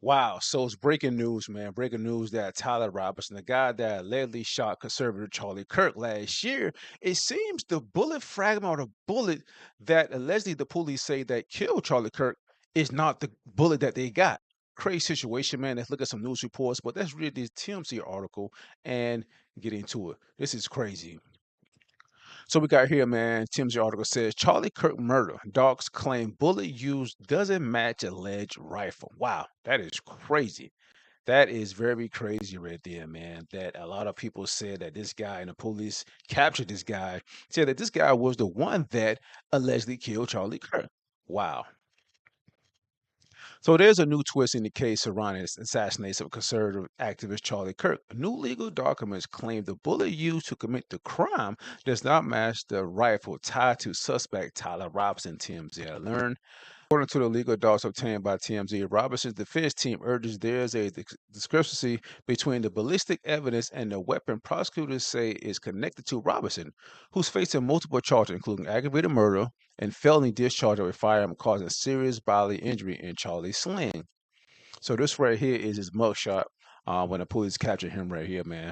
Wow. So it's breaking news, man. Breaking news that Tyler Robinson, the guy that allegedly shot conservative Charlie Kirk last year, it seems the bullet fragment or the bullet that allegedly the police say that killed Charlie Kirk is not the bullet that they got. Crazy situation, man. Let's look at some news reports, but let's read this TMZ article and get into it. This is crazy. So we got here, man. TMZ article says Charlie Kirk murder. Dogs claim bullet used doesn't match alleged rifle. Wow, that is crazy. That is very crazy right there, man. That a lot of people said that this guy and the police captured this guy, said that this guy was the one that allegedly killed Charlie Kirk. Wow. So there's a new twist in the case surrounding the assassination of conservative activist Charlie Kirk. New legal documents claim the bullet used to commit the crime does not match the rifle tied to suspect Tyler Robinson, TMZ learned. According to the legal docs obtained by TMZ, Robinson's defense team urges there's a discrepancy between the ballistic evidence and the weapon prosecutors say is connected to Robinson, who's facing multiple charges, including aggravated murder and felony discharge of a firearm causing serious bodily injury in Charlie's sling. So this right here is his mugshot when the police captured him right here, man.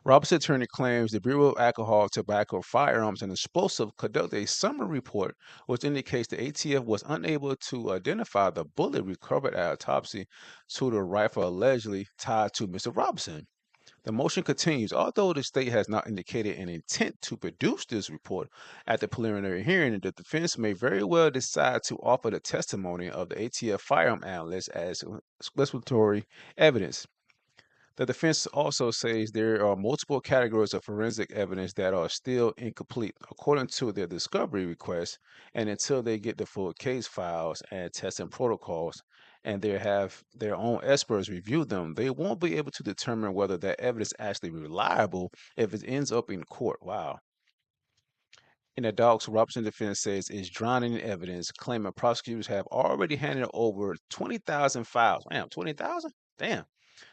Robinson's attorney claims the Bureau of Alcohol, Tobacco, Firearms, and Explosives conducted a summary report which indicates the ATF was unable to identify the bullet recovered at autopsy to the rifle allegedly tied to Mr. Robinson. The motion continues. Although the state has not indicated an intent to produce this report at the preliminary hearing, the defense may very well decide to offer the testimony of the ATF firearm analyst as exploratory evidence. The defense also says there are multiple categories of forensic evidence that are still incomplete, according to their discovery request, and until they get the full case files and testing protocols and they have their own experts review them, they won't be able to determine whether that evidence is actually reliable if it ends up in court. Wow. In the docs, Robinson defense says is drowning in evidence, claiming prosecutors have already handed over 20,000 files. Damn, 20,000? Damn.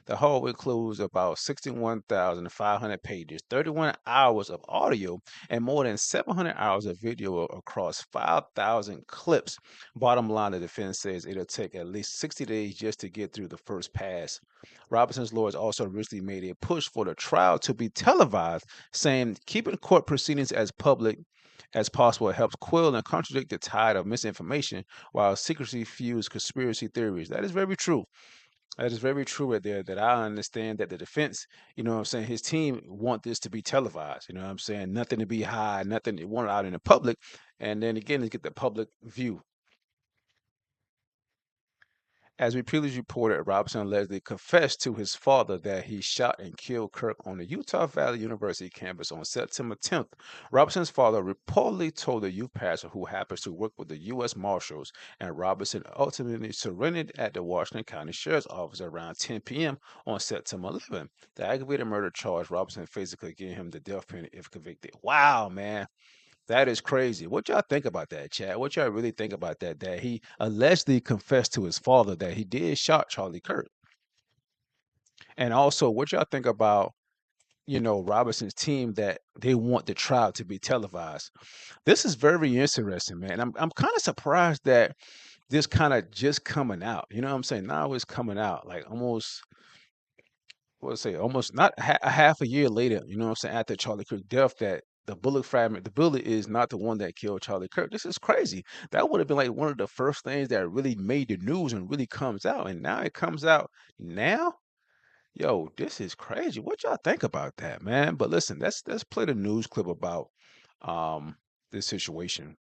The whole includes about 61,500 pages, 31 hours of audio, and more than 700 hours of video across 5,000 clips. Bottom line, the defense says it'll take at least 60 days just to get through the first pass. Robinson's lawyers also recently made a push for the trial to be televised, saying keeping court proceedings as public as possible helps quell and contradict the tide of misinformation while secrecy fuels conspiracy theories. That is very true. That is very true right there. That I understand that the defense, you know what I'm saying, his team want this to be televised. You know what I'm saying? Nothing to be hide, nothing they want it out in the public. And then again, to get the public view. As we previously reported, Robinson allegedly confessed to his father that he shot and killed Kirk on the Utah Valley University campus on September 10th. Robinson's father reportedly told the youth pastor, who happens to work with the U.S. Marshals, and Robinson ultimately surrendered at the Washington County Sheriff's Office around 10 p.m. on September 11th. The aggravated murder charge Robinson faces could give him the death penalty if convicted. Wow, man. That is crazy. What y'all think about that, Chad? What y'all really think about that? That he allegedly confessed to his father that he did shot Charlie Kirk. And also, what y'all think about, Robinson's team that they want the trial to be televised? This is very interesting, man. I'm kind of surprised that this kind of just coming out. You know what I'm saying? Now it's coming out like almost, what's say, almost not a half a year later. You know what I'm saying? After Charlie Kirk death, that the bullet fragment, the bullet is not the one that killed Charlie Kirk. This is crazy. That would have been like one of the first things that really made the news and really comes out. And now it comes out now. Yo, this is crazy. What y'all think about that, man? But listen, let's play the news clip about this situation.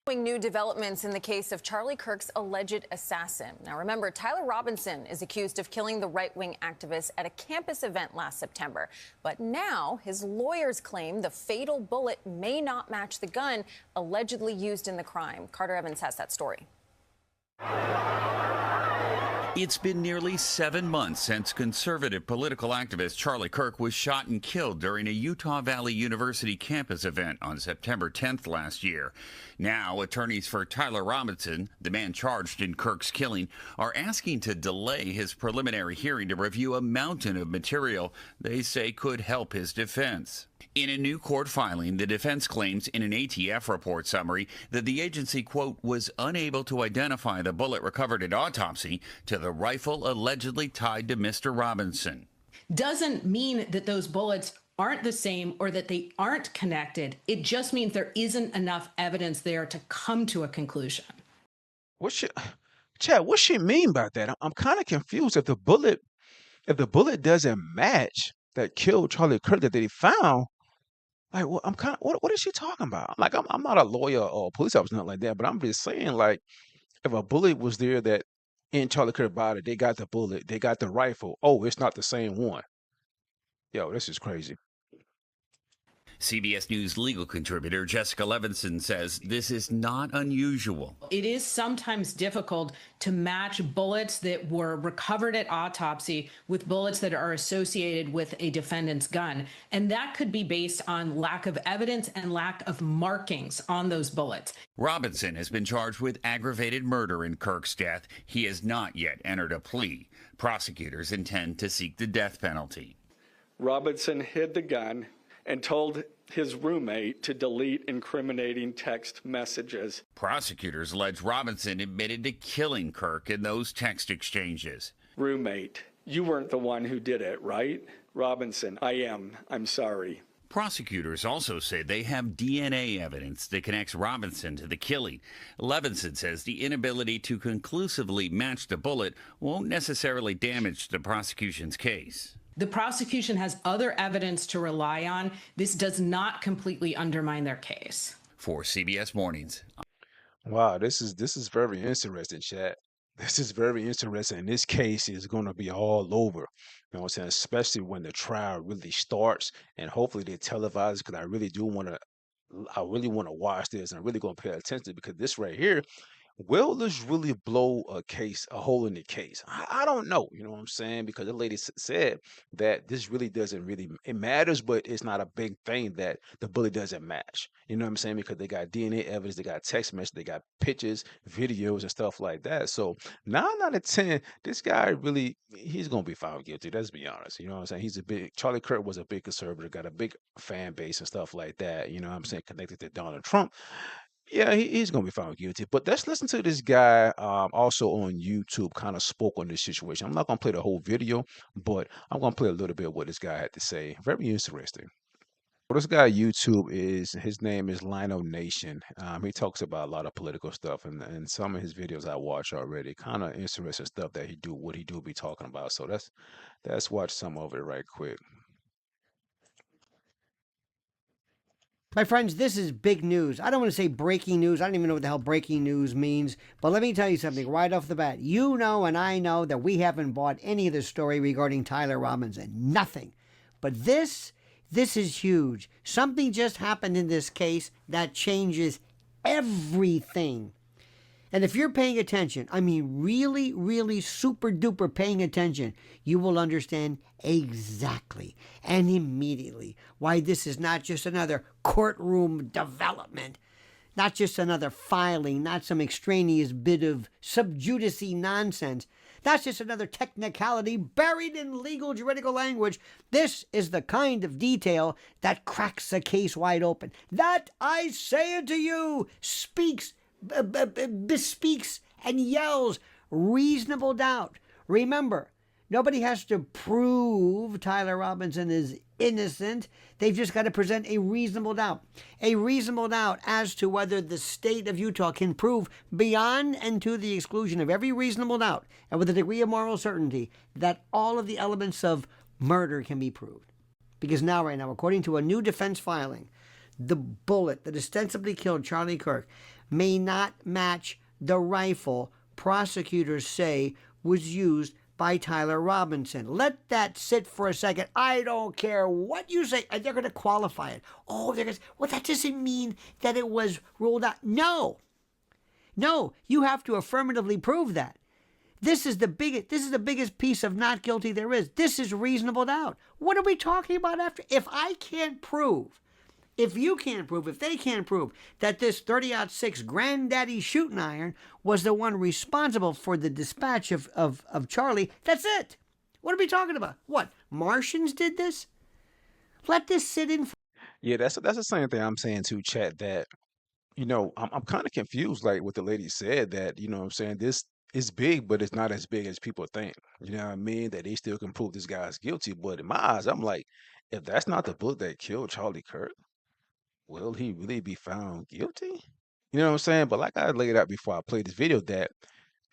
New developments in the case of Charlie Kirk's alleged assassin. Now remember, Tyler Robinson is accused of killing the right-wing activist at a campus event last September. But now his lawyers claim the fatal bullet may not match the gun allegedly used in the crime. Carter Evans has that story. It's been nearly 7 months since conservative political activist Charlie Kirk was shot and killed during a Utah Valley University campus event on September 10th last year. Now, attorneys for Tyler Robinson, the man charged in Kirk's killing, are asking to delay his preliminary hearing to review a mountain of material they say could help his defense. In a new court filing, the defense claims in an ATF report summary that the agency, quote, was unable to identify the bullet recovered at autopsy to the rifle allegedly tied to Mr. Robinson. Doesn't mean that those bullets aren't the same or that they aren't connected. It just means there isn't enough evidence there to come to a conclusion. Chad, what she mean by that? I'm kind of confused. If the bullet doesn't match that killed Charlie Kirk that they found, like, well, I'm kind of what is she talking about? Like, I'm not a lawyer or a police officer, nothing like that, but I'm just saying, like, if a bullet was there that in Charlie Kirk's body, they got the bullet, they got the rifle. Oh, it's not the same one. Yo, this is crazy. CBS News legal contributor Jessica Levinson says this is not unusual. It is sometimes difficult to match bullets that were recovered at autopsy with bullets that are associated with a defendant's gun. And that could be based on lack of evidence and lack of markings on those bullets. Robinson has been charged with aggravated murder in Kirk's death. He has not yet entered a plea. Prosecutors intend to seek the death penalty. Robinson hid the gun and told his roommate to delete incriminating text messages. Prosecutors allege Robinson admitted to killing Kirk in those text exchanges. Roommate, you weren't the one who did it, right? Robinson, I am. I'm sorry. Prosecutors also say they have DNA evidence that connects Robinson to the killing. Levinson says the inability to conclusively match the bullet won't necessarily damage the prosecution's case. The prosecution has other evidence to rely on. This does not completely undermine their case. For CBS Mornings. Wow, this is very interesting, Chad. This is very interesting. This case is going to be all over. You know what I'm saying? Especially when the trial really starts, and hopefully they televise, because I really want to watch this, and I'm really going to pay attention, because this right here, will this really blow a hole in the case? I don't know. You know what I'm saying? Because the lady said that this really doesn't really, it matters, but it's not a big thing that the bullet doesn't match. You know what I'm saying? Because they got DNA evidence, they got text messages, they got pictures, videos, and stuff like that. So 9 out of 10, this guy really, he's going to be found guilty. Let's be honest. You know what I'm saying? Charlie Kirk was a big conservative, got a big fan base and stuff like that. You know what I'm saying? Connected to Donald Trump. Yeah, he's gonna be found guilty. But let's listen to this guy also on YouTube kind of spoke on this situation. I'm not gonna play the whole video, but I'm gonna play a little bit of what this guy had to say. Very interesting. Well, this guy YouTube his name is Lino Nation. He talks about a lot of political stuff, and some of his videos I watch already. Kind of interesting stuff that what he do be talking about. So let's watch some of it right quick. My friends, this is big news. I don't want to say breaking news. I don't even know what the hell breaking news means. But let me tell you something right off the bat. You know and I know that we haven't bought any of the story regarding Tyler Robinson. Nothing. But this is huge. Something just happened in this case that changes everything. And if you're paying attention, I mean really, really super duper paying attention, you will understand exactly and immediately why this is not just another courtroom development, not just another filing, not some extraneous bit of sub judice nonsense. That's just another technicality buried in legal juridical language. This is the kind of detail that cracks a case wide open. That, I say it to you, bespeaks and yells reasonable doubt. Remember, nobody has to prove Tyler Robinson is innocent. They've just got to present a reasonable doubt. A reasonable doubt as to whether the state of Utah can prove beyond and to the exclusion of every reasonable doubt and with a degree of moral certainty that all of the elements of murder can be proved. Because now, right now, according to a new defense filing, the bullet that ostensibly killed Charlie Kirk may not match the rifle prosecutors say was used by Tyler Robinson. Let that sit for a second. I don't care what you say. They're going to qualify it. Oh, they're going to, well, that doesn't mean that it was ruled out. No, you have to affirmatively prove that. This is the biggest piece of not guilty there is. This is reasonable doubt. What are we talking about after? If you can't prove, if they can't prove that this 30-06 granddaddy shooting iron was the one responsible for the dispatch of Charlie, that's it. What are we talking about? What, Martians did this? Let this sit in. Yeah, that's the same thing I'm saying too, chat. That I'm kind of confused, like what the lady said. That what I'm saying, this is big, but it's not as big as people think. You know what I mean? That they still can prove this guy's guilty. But in my eyes, I'm like, if that's not the bullet that killed Charlie Kirk, will he really be found guilty? You know what I'm saying? But like I laid out before I played this video, that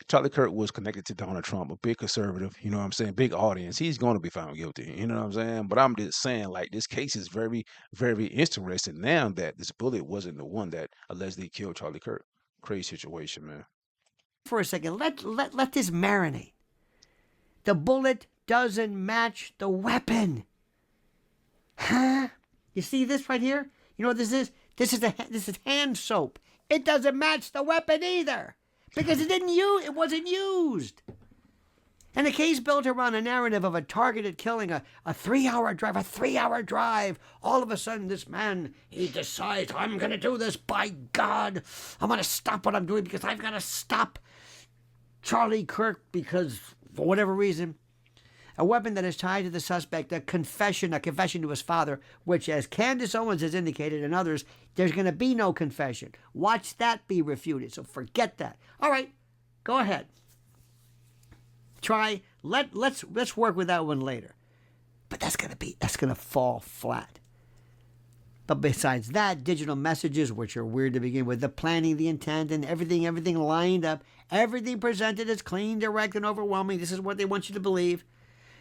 Charlie Kirk was connected to Donald Trump, a big conservative, you know what I'm saying, big audience. He's going to be found guilty, you know what I'm saying? But I'm just saying, like, this case is very, very interesting now that this bullet wasn't the one that allegedly killed Charlie Kirk. Crazy situation, man. For a second, let this marinate. The bullet doesn't match the weapon. Huh? You see this right here? You know what this is? This is hand soap. It doesn't match the weapon either because it wasn't used. And the case built around a narrative of a targeted killing, a 3-hour drive. All of a sudden, this man, he decides, I'm going to do this. By God, I'm going to stop what I'm doing because I've got to stop Charlie Kirk because, for whatever reason, a weapon that is tied to the suspect, a confession to his father, which, as Candace Owens has indicated and others, there's going to be no confession. Watch that be refuted. So forget that. All right, go ahead. Try. Let's work with that one later. But that's gonna fall flat. But besides that, digital messages, which are weird to begin with, the planning, the intent, and everything lined up, everything presented as clean, direct, and overwhelming. This is what they want you to believe.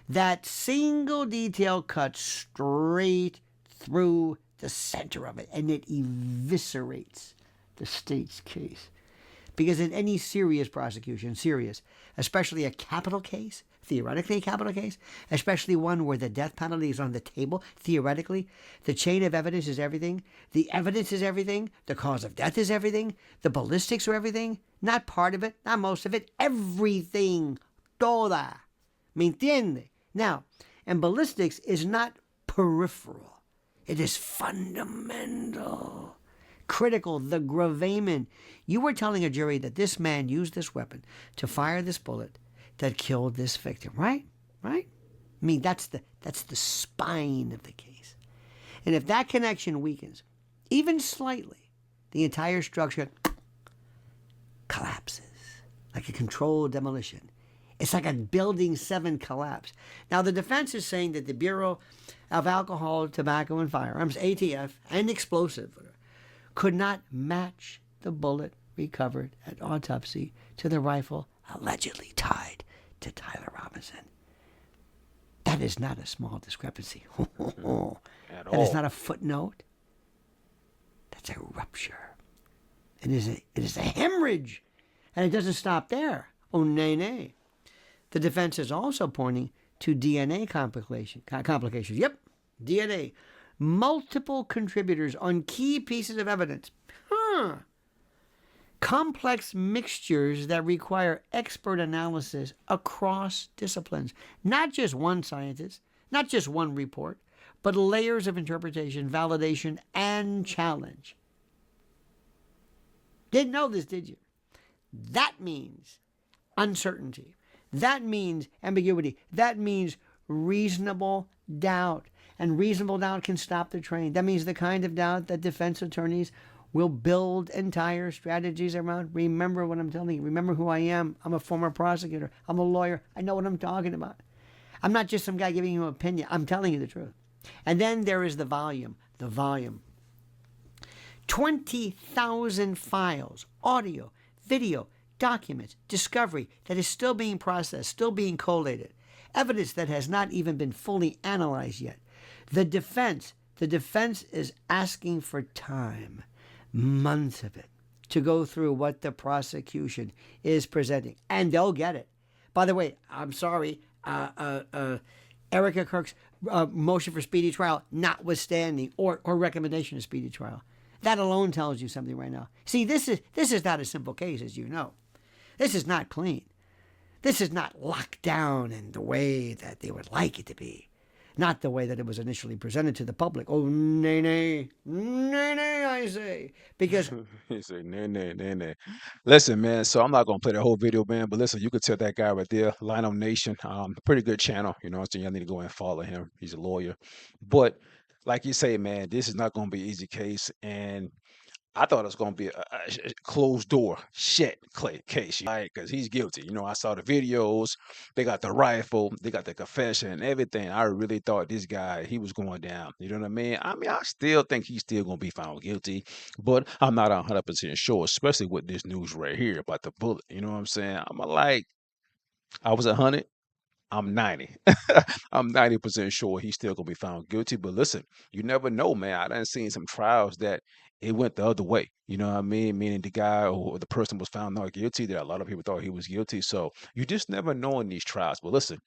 That single detail cuts straight through the center of it, and it eviscerates the state's case. Because in any serious prosecution, especially a capital case, theoretically a capital case, especially one where the death penalty is on the table, theoretically, the chain of evidence is everything. The evidence is everything. The cause of death is everything. The ballistics are everything. Not part of it, not most of it, everything. Toda. ¿Me entiende? Now, and ballistics is not peripheral. It is fundamental. Critical, the gravamen. You were telling a jury that this man used this weapon to fire this bullet that killed this victim, right? Right? I mean, that's the spine of the case. And if that connection weakens, even slightly, the entire structure collapses like a controlled demolition. It's like a Building 7 collapse. Now, the defense is saying that the Bureau of Alcohol, Tobacco, and Firearms, ATF, and explosive could not match the bullet recovered at autopsy to the rifle allegedly tied to Tyler Robinson. That is not a small discrepancy. That is not a footnote. That's a rupture. It is a hemorrhage. And it doesn't stop there. Oh, nay, nay. The defense is also pointing to DNA complications. Yep, DNA. Multiple contributors on key pieces of evidence. Complex mixtures that require expert analysis across disciplines. Not just one scientist, not just one report, but layers of interpretation, validation, and challenge. Didn't know this, did you? That means uncertainty. That means ambiguity. That means reasonable doubt. And reasonable doubt can stop the train. That means the kind of doubt that defense attorneys will build entire strategies around. Remember what I'm telling you. Remember who I am. I'm a former prosecutor. I'm a lawyer. I know what I'm talking about. I'm not just some guy giving you an opinion. I'm telling you the truth. And then there is the volume. The volume. 20,000 files, audio, video, documents, discovery that is still being processed, still being collated. Evidence that has not even been fully analyzed yet. The defense is asking for time, months of it, to go through what the prosecution is presenting. And they'll get it. By the way, I'm sorry, Erica Kirk's motion for speedy trial notwithstanding, or recommendation of speedy trial. That alone tells you something right now. See, this is not a simple case, as you know. This is not clean. This is not locked down in the way that they would like it to be. Not the way that it was initially presented to the public. Oh, nay, nay, nay, nay, I say. Because He say, nay, nay, nay, nay. Listen, man, so I'm not going to play the whole video, man, but listen, you could tell that guy right there, Lionel Nation, pretty good channel, you know what I'm saying? Y'all need to go and follow him. He's a lawyer. But like you say, man, this is not going to be an easy case, and I thought it was going to be a closed door, shit case, right? Because he's guilty. I saw the videos. They got the rifle. They got the confession and everything. I really thought this guy, he was going down. You know what I mean? I still think he's still going to be found guilty, but I'm not 100% sure, especially with this news right here about the bullet. You know what I'm saying? I was 100. I'm 90. I'm 90% sure he's still gonna be found guilty. But listen, you never know, man. I done seen some trials that it went the other way. You know what I mean? Meaning the guy or the person was found not guilty. That a lot of people thought he was guilty. So you just never know in these trials. But listen,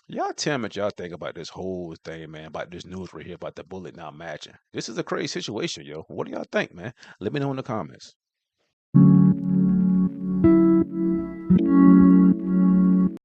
y'all tell me what y'all think about this whole thing, man, about this news right here about the bullet not matching. This is a crazy situation, yo. What do y'all think, man? Let me know in the comments.